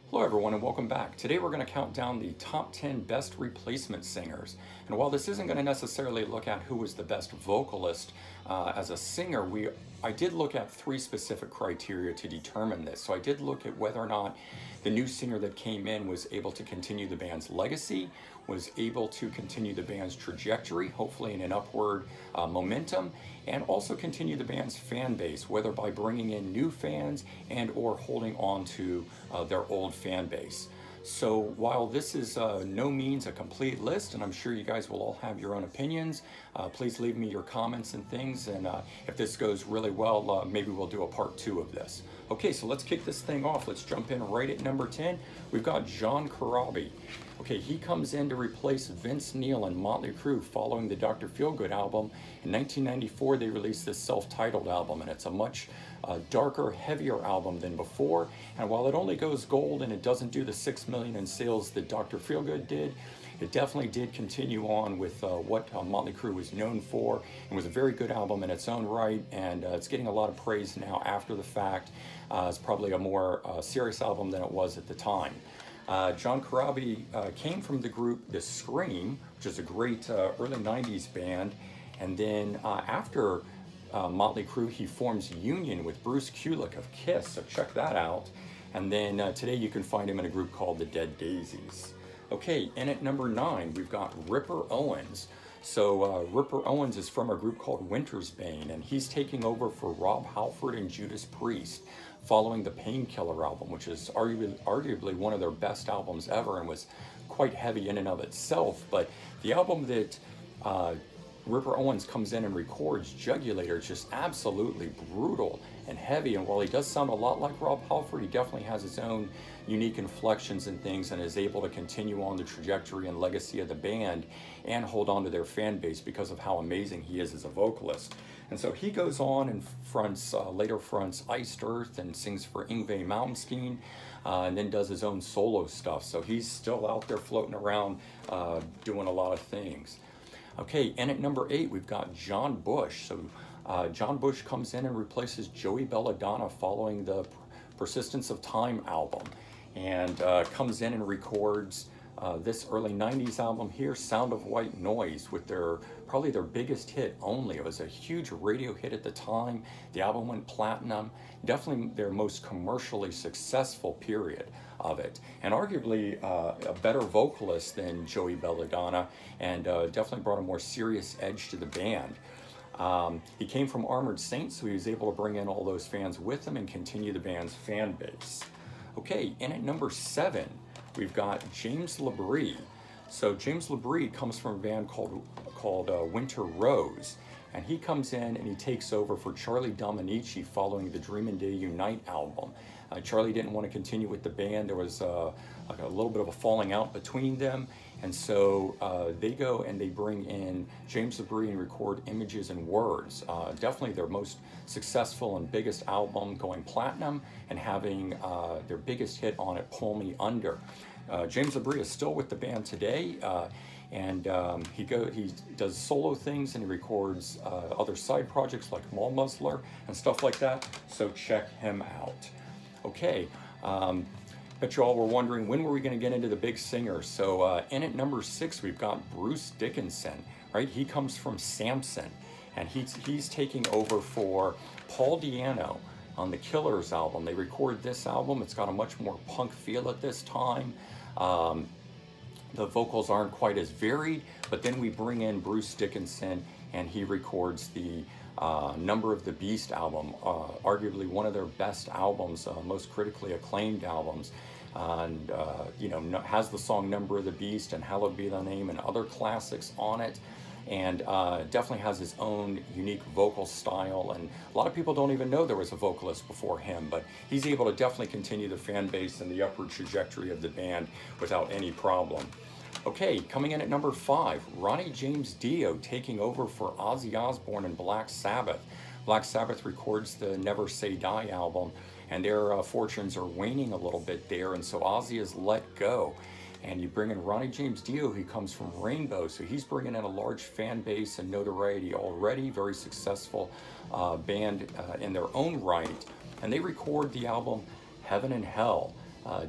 Hello everyone and welcome back. Today we're going to count down the top 10 best replacement singers. And while this isn't going to necessarily look at who was the best vocalist as a singer, I did look at three specific criteria to determine this. So I did look at whether or not the new singer that came in was able to continue the band's legacy, was able to continue the band's trajectory, hopefully in an upward momentum, and also continue the band's fan base, whether by bringing in new fans and or holding on to their old fan base. So while this is no means a complete list, and I'm sure you guys will all have your own opinions, please leave me your comments and things, and if this goes really well, maybe we'll do a part 2 of this. Okay, so let's kick this thing off. Let's jump in right at number 10. We've got John Corabi. Okay, he comes in to replace Vince Neil and Motley Crue following the Dr. Feelgood album. In 1994, they released this self-titled album, and it's a much darker, heavier album than before. And while it only goes gold and it doesn't do the 6 million in sales that Dr. Feelgood did, it definitely did continue on with what Motley Crue was known for, and was a very good album in its own right, and it's getting a lot of praise now after the fact. It's probably a more serious album than it was at the time. John Corabi came from the group The Scream, which is a great early 90s band, and then after Motley Crue, he forms Union with Bruce Kulick of Kiss, so check that out. And then today you can find him in a group called the Dead Daisies. Okay, and at number 9, we've got Ripper Owens. So Ripper Owens is from a group called Winter's Bane, and he's taking over for Rob Halford and Judas Priest following the Painkiller album, which is arguably one of their best albums ever and was quite heavy in and of itself. But the album that Ripper Owens comes in and records, Jugulator, is just absolutely brutal and heavy. And while he does sound a lot like Rob Halford, he definitely has his own unique inflections and things, and is able to continue on the trajectory and legacy of the band and hold on to their fan base because of how amazing he is as a vocalist. And so he goes on and later fronts Iced Earth and sings for Yngwie Malmsteen, and then does his own solo stuff. So he's still out there floating around doing a lot of things. Okay, and at number 8, we've got John Bush. So John Bush comes in and replaces Joey Belladonna following the Persistence of Time album, and comes in and records this early 90s album here, Sound of White Noise, with probably their biggest hit, Only. It was a huge radio hit at the time. The album went platinum, definitely their most commercially successful period of it, and arguably a better vocalist than Joey Belladonna, and definitely brought a more serious edge to the band. He came from Armored Saints, so he was able to bring in all those fans with him and continue the band's fan base. Okay, and at number 7, we've got James LaBrie. So James LaBrie comes from a band called Winter Rose, and he comes in and he takes over for Charlie Dominici following the Dreamin' Day Unite album. Charlie didn't want to continue with the band. There was like a little bit of a falling out between them, and so they go and they bring in James LaBrie and record Images and Words. Definitely their most successful and biggest album, going platinum and having their biggest hit on it, Pull Me Under. James LaBrie is still with the band today, and he does solo things, and he records other side projects like Mall Muzzler and stuff like that, so check him out. Okay, bet you all were wondering, when were we going to get into the big singers? So in at number 6, we've got Bruce Dickinson, right? He comes from Samson, and he's taking over for Paul Di'Anno on the Killers album. They record this album. It's got a much more punk feel at this time. The vocals aren't quite as varied, but then we bring in Bruce Dickinson, and he records the Number of the Beast album, arguably one of their best albums, most critically acclaimed albums, and you know, has the song Number of the Beast and Hallowed Be Thy Name and other classics on it, and definitely has his own unique vocal style, and a lot of people don't even know there was a vocalist before him, but he's able to definitely continue the fan base and the upward trajectory of the band without any problem. Okay, coming in at number 5, Ronnie James Dio taking over for Ozzy Osbourne and Black Sabbath. Black Sabbath records the Never Say Die album, and their fortunes are waning a little bit there, and so Ozzy is let go. And you bring in Ronnie James Dio, he comes from Rainbow, so he's bringing in a large fan base and notoriety already, very successful band in their own right. And they record the album Heaven and Hell.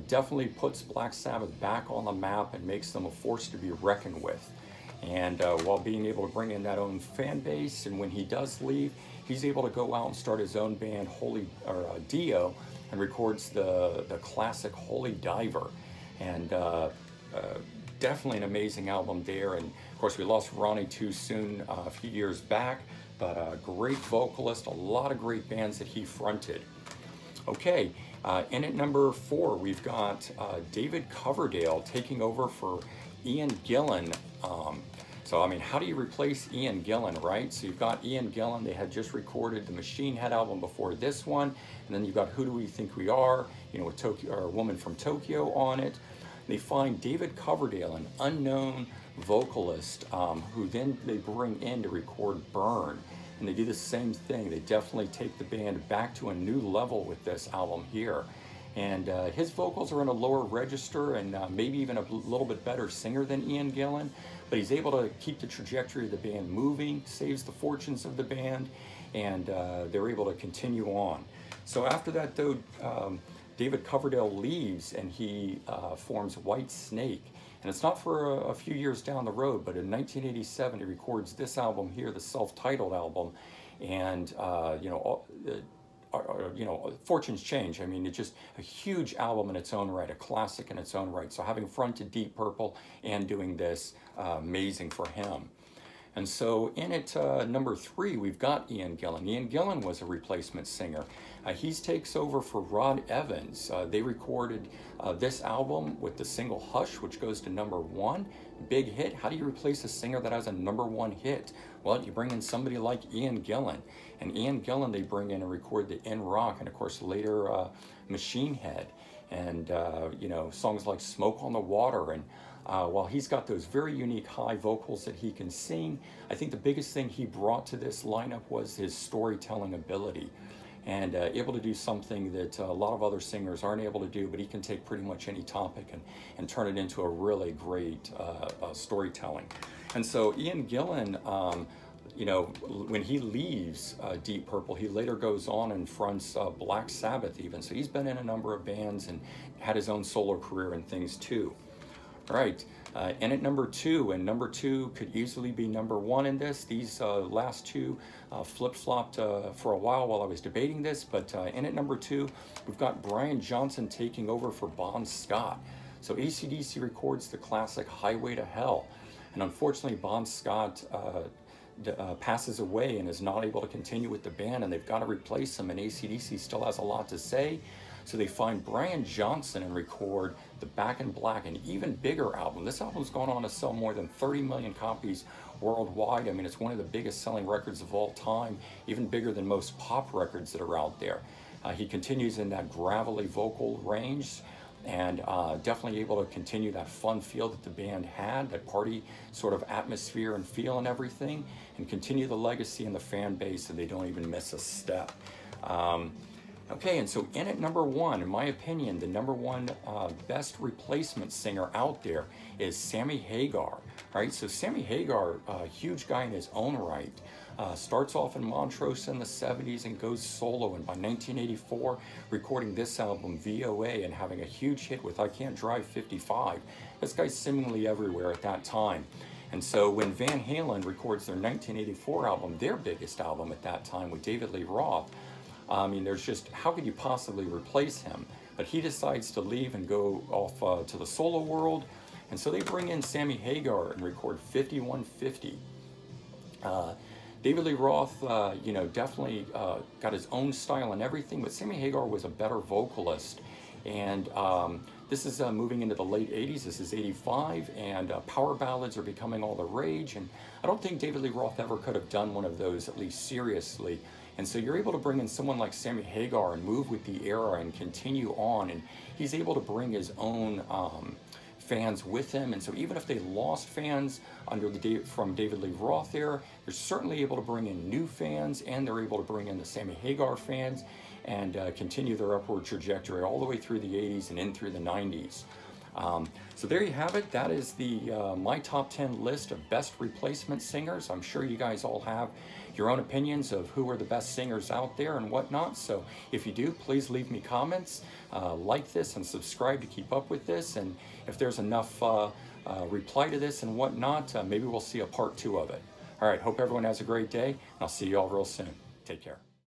definitely puts Black Sabbath back on the map and makes them a force to be reckoned with. And while being able to bring in that own fan base, and when he does leave, he's able to go out and start his own band, Dio, and records the classic Holy Diver. And definitely an amazing album there. And of course, we lost Ronnie too soon a few years back, but a great vocalist, a lot of great bands that he fronted. Okay, in at number 4, we've got David Coverdale taking over for Ian Gillan. So, I mean, how do you replace Ian Gillan, right? So you've got Ian Gillan, they had just recorded the Machine Head album before this one, and then you've got Who Do We Think We Are, you know, with Tokyo, or Woman from Tokyo on it. They find David Coverdale, an unknown vocalist, who then they bring in to record Burn. And they do the same thing. They definitely take the band back to a new level with this album here. And his vocals are in a lower register and maybe even a little bit better singer than Ian Gillan, but he's able to keep the trajectory of the band moving, saves the fortunes of the band, and they're able to continue on. So after that though, David Coverdale leaves and he forms White Snake. And it's not for a few years down the road, but in 1987 he records this album here, the self-titled album, and fortunes change. I mean, it's just a huge album in its own right, a classic in its own right. So having fronted Deep Purple and doing this, amazing for him. And so in at number 3, we've got Ian Gillan. Ian Gillan was a replacement singer. He takes over for Rod Evans. They recorded this album with the single Hush, which goes to number 1. Big hit. How do you replace a singer that has a number 1 hit? Well, you bring in somebody like Ian Gillan. And Ian Gillan, they bring in and record the In Rock, and of course later Machine Head. And, songs like Smoke on the Water. And while he's got those very unique high vocals that he can sing, I think the biggest thing he brought to this lineup was his storytelling ability. And able to do something that a lot of other singers aren't able to do, but he can take pretty much any topic and turn it into a really great storytelling. And so Ian Gillan, when he leaves Deep Purple, he later goes on and fronts Black Sabbath even. So he's been in a number of bands and had his own solo career and things too. All right, and at number 2, and number 2 could easily be number 1 in this. These last two flip-flopped for a while I was debating this, but in at number 2, we've got Brian Johnson taking over for Bon Scott. So AC/DC records the classic Highway to Hell, and unfortunately Bon Scott passes away and is not able to continue with the band, and they've got to replace him, and AC/DC still has a lot to say. So they find Brian Johnson and record the Back in Black, an even bigger album. This album's gone on to sell more than 30 million copies worldwide. I mean, it's one of the biggest selling records of all time, even bigger than most pop records that are out there. He continues in that gravelly vocal range, and definitely able to continue that fun feel that the band had, that party sort of atmosphere and feel and everything, and continue the legacy and the fan base so they don't even miss a step. Okay, and so in at number 1, in my opinion, the number 1 best replacement singer out there is Sammy Hagar. Right, so Sammy Hagar, a huge guy in his own right, starts off in Montrose in the 70s and goes solo, and by 1984 recording this album VOA and having a huge hit with I Can't Drive 55. This guy's seemingly everywhere at that time. And so when Van Halen records their 1984 album, their biggest album at that time with David Lee Roth, I mean, there's just, how could you possibly replace him? But he decides to leave and go off to the solo world. And so they bring in Sammy Hagar and record 5150. David Lee Roth, definitely got his own style and everything, but Sammy Hagar was a better vocalist. And this is moving into the late 80s. This is 85, and power ballads are becoming all the rage. And I don't think David Lee Roth ever could have done one of those, at least seriously. And so you're able to bring in someone like Sammy Hagar and move with the era and continue on. And he's able to bring his own fans with him. And so even if they lost fans from David Lee Roth era, they're certainly able to bring in new fans, and they're able to bring in the Sammy Hagar fans and continue their upward trajectory all the way through the 80s and in through the 90s. So there you have it. That is the my top 10 list of best replacement singers. I'm sure you guys all have your own opinions of who are the best singers out there and whatnot. So if you do, please leave me comments, like this and subscribe to keep up with this. And if there's enough reply to this and whatnot, maybe we'll see a part 2 of it. All right, hope everyone has a great day, and I'll see you all real soon. Take care.